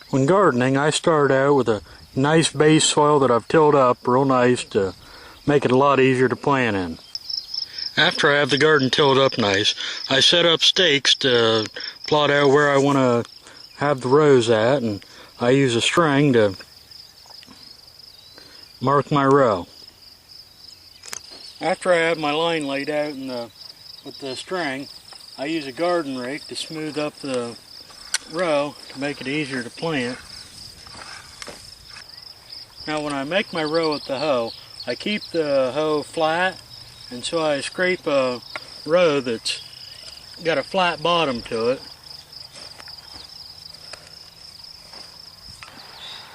When gardening, I start out with a nice base soil that I've tilled up real nice to make it a lot easier to plant in. After I have the garden tilled up nice, I set up stakes to plot out where I want to have the rows at, and I use a string to mark my row. After I have my line laid out with the string, I use a garden rake to smooth up the row to make it easier to plant. Now when I make my row with the hoe, I keep the hoe flat, and so I scrape a row that's got a flat bottom to it.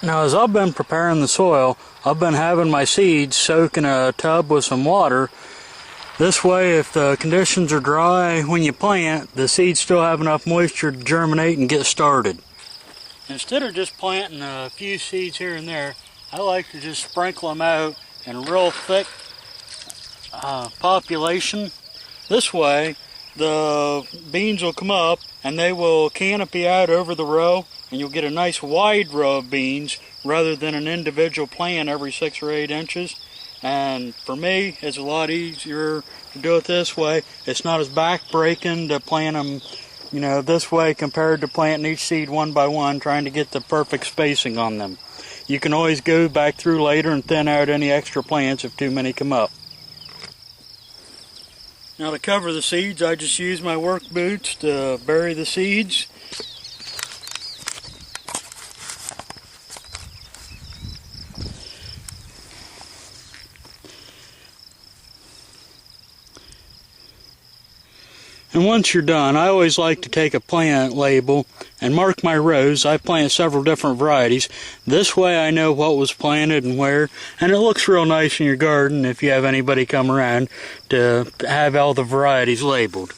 Now as I've been preparing the soil, I've been having my seeds soak in a tub with some water. This way, if the conditions are dry when you plant, the seeds still have enough moisture to germinate and get started. Instead of just planting a few seeds here and there, I like to just sprinkle them out in a real thick population. This way, the beans will come up and they will canopy out over the row, and you'll get a nice wide row of beans rather than an individual plant every 6 or 8 inches. And for me, it's a lot easier to do it this way. It's not as back-breaking to plant them, this way compared to planting each seed one by one, trying to get the perfect spacing on them. You can always go back through later and thin out any extra plants if too many come up. Now to cover the seeds, I just use my work boots to bury the seeds. And once you're done, I always like to take a plant label and mark my rows. I plant several different varieties. This way I know what was planted and where, and it looks real nice in your garden if you have anybody come around to have all the varieties labeled.